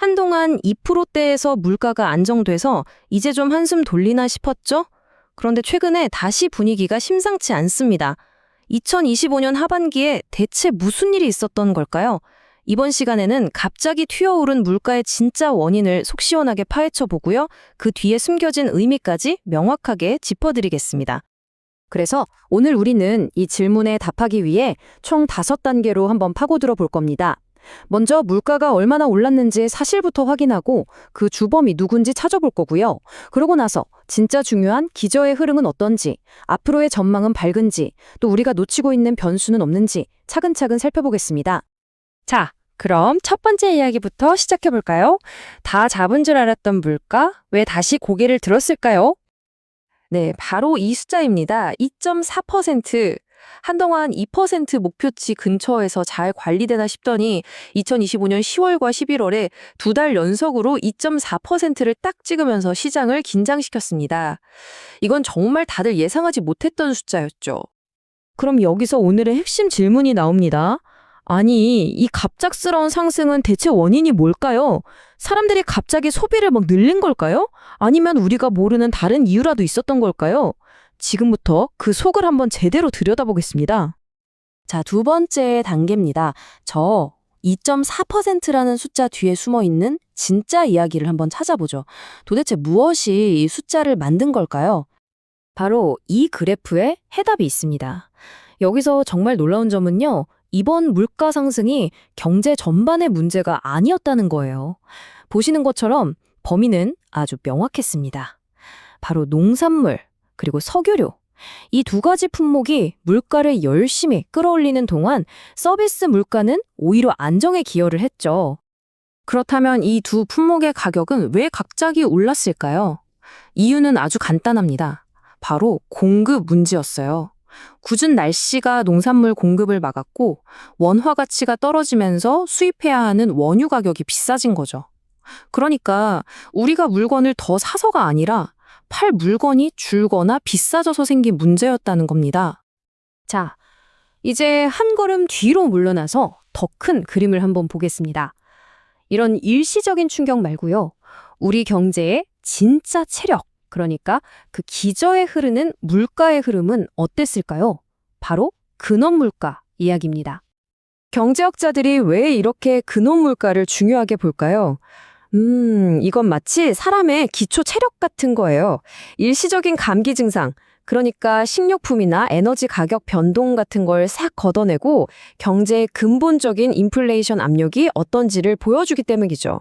한동안 2%대에서 물가가 안정돼서 이제 좀 한숨 돌리나 싶었죠? 그런데 최근에 다시 분위기가 심상치 않습니다. 2025년 하반기에 대체 무슨 일이 있었던 걸까요? 이번 시간에는 갑자기 튀어오른 물가의 진짜 원인을 속 시원하게 파헤쳐 보고요. 그 뒤에 숨겨진 의미까지 명확하게 짚어드리겠습니다. 그래서 오늘 우리는 이 질문에 답하기 위해 총 5단계로 한번 파고들어 볼 겁니다. 먼저 물가가 얼마나 올랐는지 사실부터 확인하고 그 주범이 누군지 찾아볼 거고요. 그러고 나서 진짜 중요한 기저의 흐름은 어떤지, 앞으로의 전망은 밝은지, 또 우리가 놓치고 있는 변수는 없는지 차근차근 살펴보겠습니다. 자, 그럼 첫 번째 이야기부터 시작해볼까요? 다 잡은 줄 알았던 물가, 왜 다시 고개를 들었을까요? 네, 바로 이 숫자입니다. 2.4%. 한동안 2% 목표치 근처에서 잘 관리되나 싶더니 2025년 10월과 11월에 2달 연속으로 2.4%를 딱 찍으면서 시장을 긴장시켰습니다. 이건 정말 다들 예상하지 못했던 숫자였죠. 그럼 여기서 오늘의 핵심 질문이 나옵니다. 아니, 이 갑작스러운 상승은 대체 원인이 뭘까요? 사람들이 갑자기 소비를 막 늘린 걸까요? 아니면 우리가 모르는 다른 이유라도 있었던 걸까요? 지금부터 그 속을 한번 제대로 들여다보겠습니다. 자, 두 번째 단계입니다. 저 2.4%라는 숫자 뒤에 숨어 있는 진짜 이야기를 한번 찾아보죠. 도대체 무엇이 이 숫자를 만든 걸까요? 바로 이 그래프에 해답이 있습니다. 여기서 정말 놀라운 점은요. 이번 물가 상승이 경제 전반의 문제가 아니었다는 거예요. 보시는 것처럼 범위는 아주 명확했습니다. 바로 농산물, 그리고 석유류. 이 두 가지 품목이 물가를 열심히 끌어올리는 동안 서비스 물가는 오히려 안정에 기여를 했죠. 그렇다면 이 두 품목의 가격은 왜 갑자기 올랐을까요? 이유는 아주 간단합니다. 바로 공급 문제였어요. 궂은 날씨가 농산물 공급을 막았고 원화 가치가 떨어지면서 수입해야 하는 원유 가격이 비싸진 거죠. 그러니까 우리가 물건을 더 사서가 아니라 팔 물건이 줄거나 비싸져서 생긴 문제였다는 겁니다. 자, 이제 한 걸음 뒤로 물러나서 더 큰 그림을 한번 보겠습니다. 이런 일시적인 충격 말고요. 우리 경제의 진짜 체력, 그러니까 그 기저에 흐르는 물가의 흐름은 어땠을까요? 바로 근원 물가 이야기입니다. 경제학자들이 왜 이렇게 근원 물가를 중요하게 볼까요? 이건 마치 사람의 기초 체력 같은 거예요. 일시적인 감기 증상, 그러니까 식료품이나 에너지 가격 변동 같은 걸 싹 걷어내고 경제의 근본적인 인플레이션 압력이 어떤지를 보여주기 때문이죠.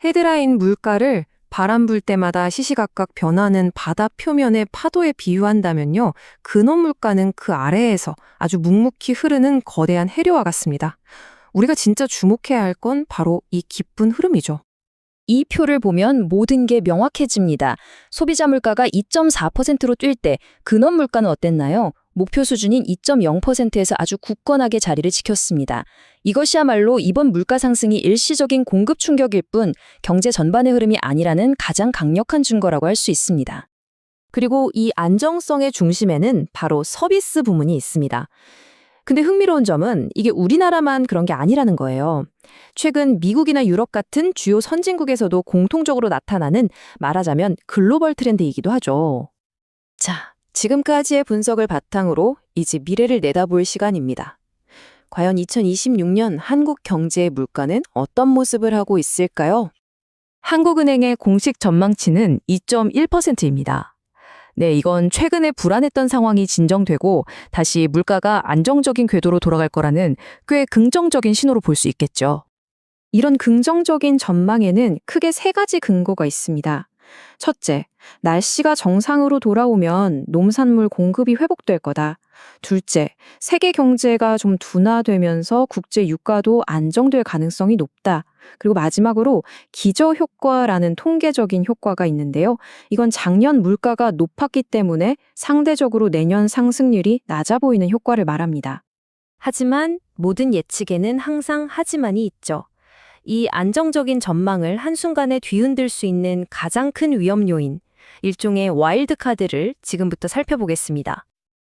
헤드라인 물가를 바람 불 때마다 시시각각 변하는 바다 표면의 파도에 비유한다면요. 근원 물가는 그 아래에서 아주 묵묵히 흐르는 거대한 해류와 같습니다. 우리가 진짜 주목해야 할 건 바로 이 깊은 흐름이죠. 이 표를 보면 모든 게 명확해집니다. 소비자 물가가 2.4%로 뛸 때 근원 물가는 어땠나요? 목표 수준인 2.0%에서 아주 굳건하게 자리를 지켰습니다. 이것이야말로 이번 물가 상승이 일시적인 공급 충격일 뿐 경제 전반의 흐름이 아니라는 가장 강력한 증거라고 할 수 있습니다. 그리고 이 안정성의 중심에는 바로 서비스 부문이 있습니다. 근데 흥미로운 점은 이게 우리나라만 그런 게 아니라는 거예요. 최근 미국이나 유럽 같은 주요 선진국에서도 공통적으로 나타나는 말하자면 글로벌 트렌드이기도 하죠. 자, 지금까지의 분석을 바탕으로 이제 미래를 내다볼 시간입니다. 과연 2026년 한국 경제의 물가는 어떤 모습을 하고 있을까요? 한국은행의 공식 전망치는 2.1%입니다. 네, 이건 최근에 불안했던 상황이 진정되고 다시 물가가 안정적인 궤도로 돌아갈 거라는 꽤 긍정적인 신호로 볼 수 있겠죠. 이런 긍정적인 전망에는 크게 3가지 근거가 있습니다. 첫째, 날씨가 정상으로 돌아오면 농산물 공급이 회복될 거다. 둘째, 세계 경제가 좀 둔화되면서 국제 유가도 안정될 가능성이 높다. 그리고 마지막으로 기저효과라는 통계적인 효과가 있는데요. 이건 작년 물가가 높았기 때문에 상대적으로 내년 상승률이 낮아 보이는 효과를 말합니다. 하지만 모든 예측에는 항상 하지만이 있죠. 이 안정적인 전망을 한순간에 뒤흔들 수 있는 가장 큰 위험 요인, 일종의 와일드카드를 지금부터 살펴보겠습니다.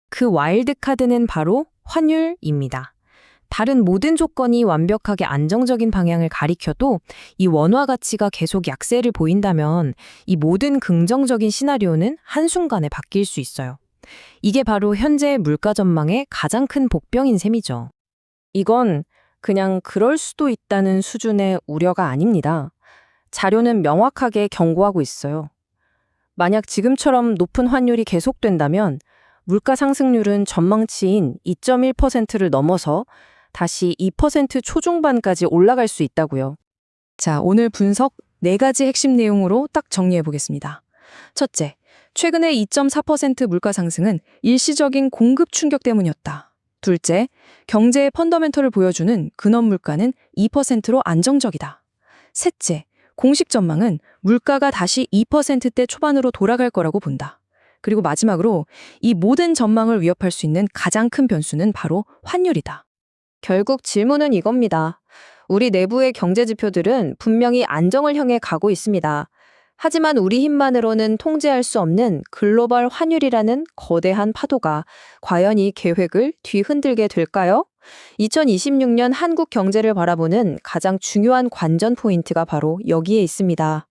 그 와일드카드는 바로 환율입니다. 다른 모든 조건이 완벽하게 안정적인 방향을 가리켜도 이 원화 가치가 계속 약세를 보인다면 이 모든 긍정적인 시나리오는 한순간에 바뀔 수 있어요. 이게 바로 현재의 물가 전망의 가장 큰 복병인 셈이죠. 이건 그냥 그럴 수도 있다는 수준의 우려가 아닙니다. 자료는 명확하게 경고하고 있어요. 만약 지금처럼 높은 환율이 계속된다면 물가 상승률은 전망치인 2.1%를 넘어서 다시 2% 초중반까지 올라갈 수 있다고요. 자, 오늘 분석 4가지 핵심 내용으로 딱 정리해 보겠습니다. 첫째, 최근의 2.4% 물가 상승은 일시적인 공급 충격 때문이었다. 둘째, 경제의 펀더멘털을 보여주는 근원 물가는 2%로 안정적이다. 셋째, 공식 전망은 물가가 다시 2%대 초반으로 돌아갈 거라고 본다. 그리고 마지막으로 이 모든 전망을 위협할 수 있는 가장 큰 변수는 바로 환율이다. 결국 질문은 이겁니다. 우리 내부의 경제 지표들은 분명히 안정을 향해 가고 있습니다. 하지만 우리 힘만으로는 통제할 수 없는 글로벌 환율이라는 거대한 파도가 과연 이 계획을 뒤흔들게 될까요? 2026년 한국 경제를 바라보는 가장 중요한 관전 포인트가 바로 여기에 있습니다.